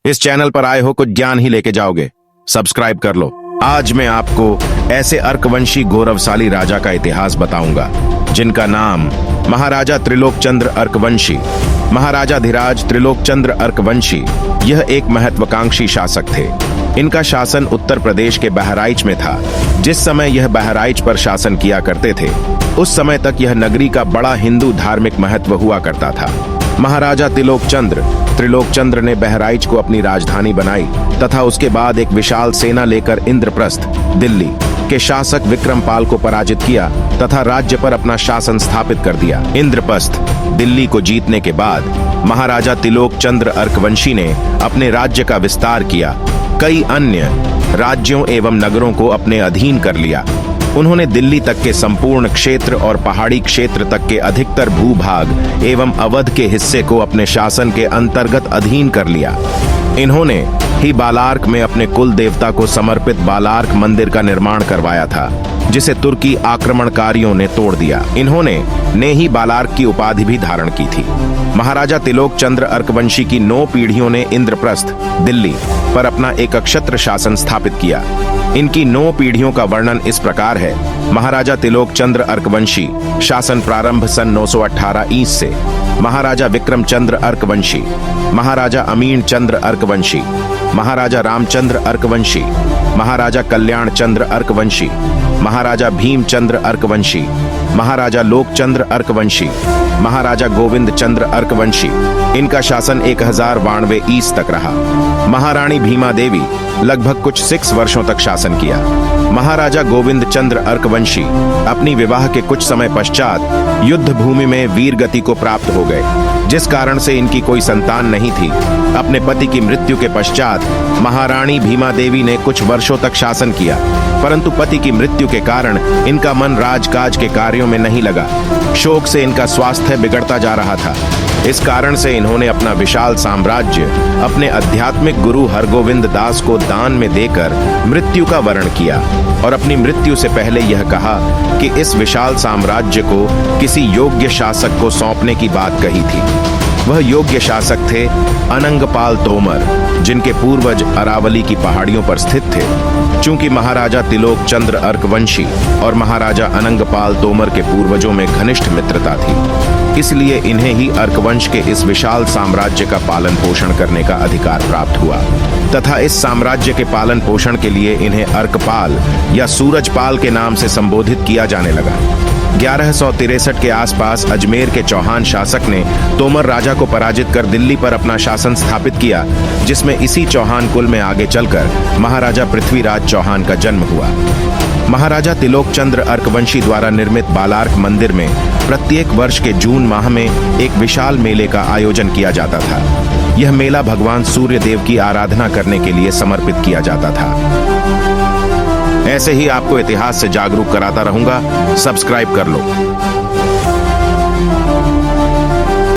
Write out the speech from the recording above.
इस चैनल पर आए हो कुछ ज्ञान ही लेके जाओगे, सब्सक्राइब कर लो। आज मैं आपको ऐसे अर्कवंशी गौरवशाली राजा का इतिहास बताऊंगा जिनका नाम महाराजा त्रिलोकचंद्र अर्कवंशी। महाराजाधिराज त्रिलोकचंद्र अर्कवंशी यह एक महत्वाकांक्षी शासक थे। इनका शासन उत्तर प्रदेश के बहराइच में था। जिस समय यह बहराइच पर शासन किया करते थे, उस समय तक यह नगरी का बड़ा हिंदू धार्मिक महत्व हुआ करता था। महाराजा त्रिलोकचंद्र ने बहराइच को अपनी राजधानी बनाई तथा उसके बाद एक विशाल सेना लेकर इंद्रप्रस्थ दिल्ली के शासक विक्रमपाल को पराजित किया तथा राज्य पर अपना शासन स्थापित कर दिया। इंद्रप्रस्थ दिल्ली को जीतने के बाद महाराजा त्रिलोकचंद्र अर्कवंशी ने अपने राज्य का विस्तार किया, कई अन्य राज्यों एवं नगरों को अपने अधीन कर लिया। उन्होंने दिल्ली तक के संपूर्ण क्षेत्र और पहाड़ी क्षेत्र तक के अधिकतर भूभाग एवं अवध के हिस्से को अपने शासन के अंतर्गत अधीन कर लिया। इन्होंने ही बालार्क में अपने कुल देवता को समर्पित बालार्क मंदिर का निर्माण करवाया था, जिसे तुर्की आक्रमणकारियों ने तोड़ दिया। इन्होंने ने ही बालार्क की उपाधि भी धारण की थी। महाराजा त्रिलोकचंद्र अर्कवंशी की 9 पीढ़ियों ने इंद्रप्रस्थ दिल्ली पर अपना एक अक्षत्र शासन स्थापित किया। इनकी 9 पीढ़ियों का वर्णन इस प्रकार है। महाराजा त्रिलोकचंद्र अर्कवंशी शासन प्रारंभ सन 918 ईस से। महाराजा विक्रमचंद्र अर्कवंशी, महाराजा अमीन चंद्र अर्कवंशी, महाराजा रामचंद्र अर्कवंशी, महाराजा कल्याण चंद्र अर्कवंशी, महाराजा भीमचंद्र अर्कवंशी, महाराजा लोकचंद्र अर्कवंशी, महाराजा गोविंद चंद्र अर्कवंशी। इनका शासन 1092 ईस तक रहा। महारानी भीमा देवी लगभग कुछ 6 वर्षों तक शासन किया। महाराजा गोविंद चंद्र अर्कवंशी अपनी विवाह के कुछ समय पश्चात युद्ध भूमि में वीर गति को प्राप्त हो गए, जिस कारण से इनकी कोई संतान नहीं थी। अपने पति की मृत्यु के पश्चात महारानी भीमा देवी ने कुछ वर्षों तक शासन किया, परंतु पति की मृत्यु के कारण इनका मन राजकाज के कार्यों में नहीं लगा। शोक से इनका स्वास्थ्य बिगड़ता जा रहा था। इस कारण से इन्होंने अपना विशाल साम्राज्य अपने आध्यात्मिक गुरु हरगोविंद दास को दान में देकर मृत्यु का वरण किया और अपनी मृत्यु से पहले यह कहा कि इस विशाल साम्राज्य को किसी योग्य शासक को सौंपने की बात कही थी। वह योग्य शासक थे अनंगपाल तोमर, जिनके पूर्वज अरावली की पहाड़ियों पर स्थित थे। चूंकि महाराजा त्रिलोकचंद्र अर्कवंशी और महाराजा अनंगपाल तोमर के पूर्वजों में घनिष्ठ मित्रता थी, इसलिए इन्हें ही अर्कवंश के इस विशाल साम्राज्य का पालन पोषण करने का अधिकार प्राप्त हुआ तथा इस साम्राज्य के पालन पोषण के लिए इन्हें अर्कपाल या सूरजपाल के नाम से संबोधित किया जाने लगा। 1163 के आसपास अजमेर के चौहान शासक ने तोमर राजा को पराजित कर दिल्ली पर अपना शासन स्थापित किया, जिसमें इसी चौहान कुल में आगे चलकर महाराजा पृथ्वीराज चौहान का जन्म हुआ। महाराजा त्रिलोकचंद्र अर्कवंशी द्वारा निर्मित बालार्क मंदिर में प्रत्येक वर्ष के जून माह में एक विशाल मेले का आयोजन किया जाता था। यह मेला भगवान सूर्य देव की आराधना करने के लिए समर्पित किया जाता था। ऐसे ही आपको इतिहास से जागरूक कराता रहूंगा, सब्सक्राइब कर लो।